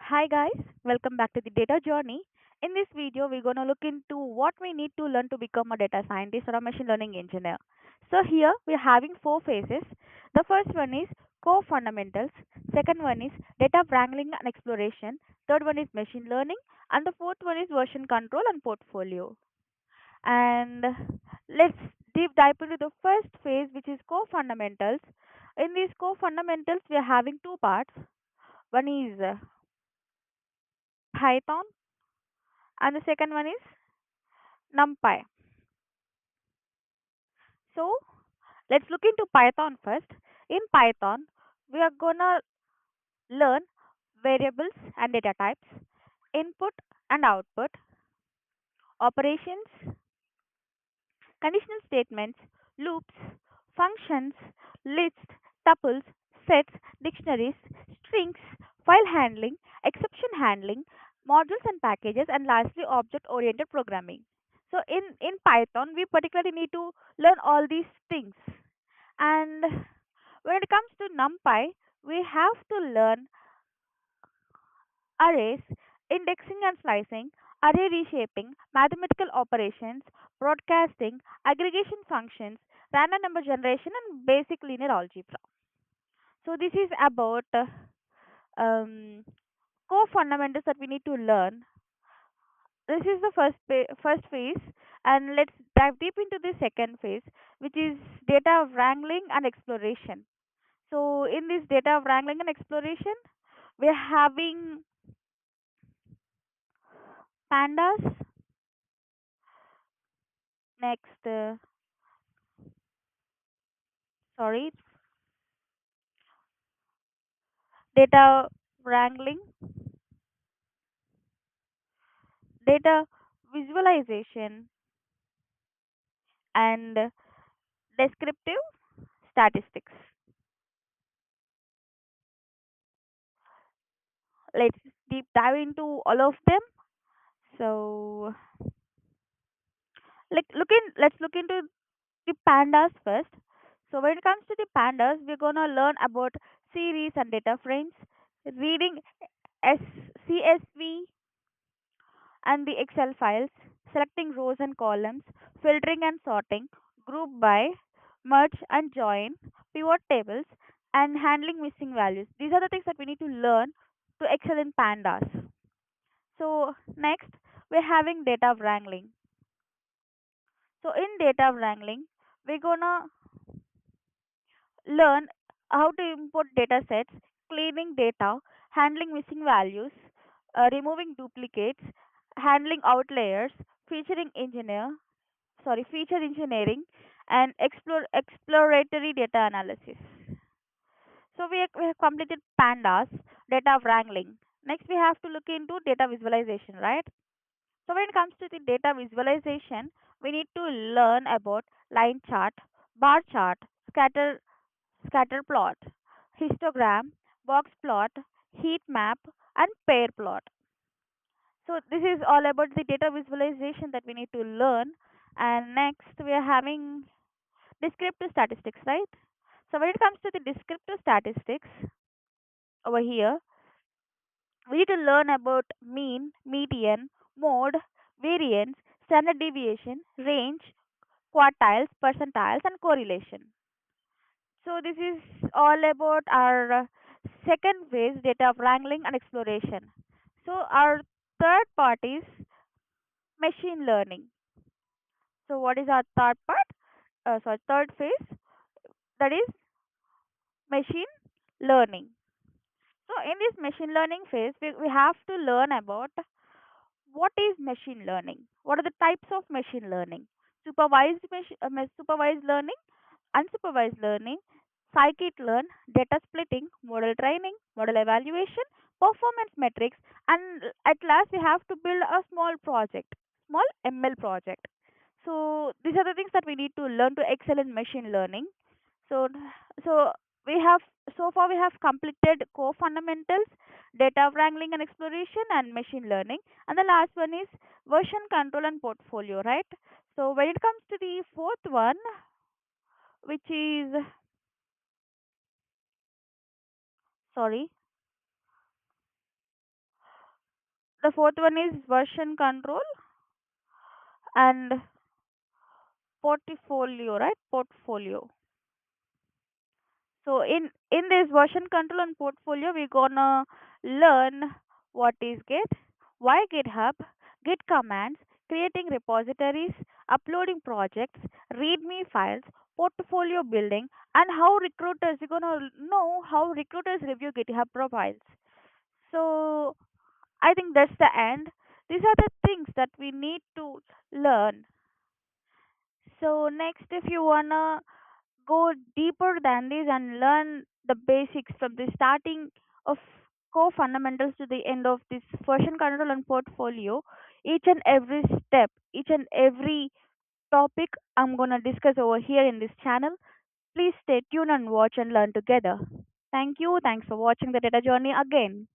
Hi guys, welcome back to the data journey. In this video, we're going to look into what we need to learn to become a data scientist or a machine learning engineer. So here we're having four phases. The first one is core fundamentals, second one is data wrangling and exploration, third one is machine learning, and the fourth one is version control and portfolio. And let's deep dive into the first phase, which is core fundamentals. In these core fundamentals, we are having two parts. One is Python and the second one is NumPy. So let's look into Python first. In Python, we are gonna learn variables and data types, input and output, operations, conditional statements, loops, functions, lists, tuples, sets, dictionaries, strings, file handling, exception handling, modules and packages, and lastly, object oriented programming. So, in Python, we particularly need to learn all these things. And when it comes to NumPy, we have to learn arrays, indexing and slicing, array reshaping, mathematical operations, broadcasting, aggregation functions, random number generation, and basic linear algebra. So this is about um, core fundamentals that we need to learn. This is the first phase, and let's dive deep into the second phase, which is data wrangling and exploration. So in this data wrangling and exploration, we're having pandas. Next, sorry, data wrangling, data visualization, and descriptive statistics. Let's deep dive into all of them. So, let's look into the pandas first. So, when it comes to the pandas, we're gonna learn about series and data frames, reading S CSV and the Excel files, selecting rows and columns, filtering and sorting, group by, merge and join, pivot tables, and handling missing values. These are the things that we need to learn to excel in pandas. So, next, we're having data wrangling. So, in data wrangling, we're gonna learn how to import data sets, cleaning data, handling missing values, removing duplicates, handling outliers, featuring engineer, feature engineering, and exploratory data analysis. So we have completed pandas, data wrangling. Next, we have to look into data visualization, right? So when it comes to the data visualization, we need to learn about line chart, bar chart, scatter plot, histogram, box plot, heat map, and pair plot. So this is all about the data visualization that we need to learn. And next we are having descriptive statistics, right? So when it comes to the descriptive statistics over here, we need to learn about mean, median, mode, variance, standard deviation, range, quartiles, percentiles, and correlation. So this is all about our second phase, data wrangling and exploration. So our third part is machine learning. So what is our third part? Third phase, that is machine learning. So in this machine learning phase, we have to learn about what is machine learning. What are the types of machine learning? Supervised learning, unsupervised learning, scikit-learn, data splitting, model training, model evaluation, performance metrics, and at last we have to build a small ML project. So these are the things that we need to learn to excel in machine learning. So, so we have so far we have completed core fundamentals, data wrangling and exploration, and machine learning. And the last one is version control and portfolio, right? So when it comes to the fourth one, which is sorry, The fourth one is version control and portfolio, right? Portfolio. So in this version control and portfolio, we're gonna learn what is Git, why GitHub, Git commands, creating repositories, uploading projects, README files, portfolio building, and how recruiters you're gonna know how recruiters review GitHub profiles. So I think that's the end. These are the things that we need to learn. So next, if you wanna go deeper than this and learn the basics from the starting of core fundamentals to the end of this version control and portfolio, each and every step, each and every topic I'm gonna discuss over here in this channel. Please stay tuned and watch and learn together. Thank you. Thanks for watching the data journey again.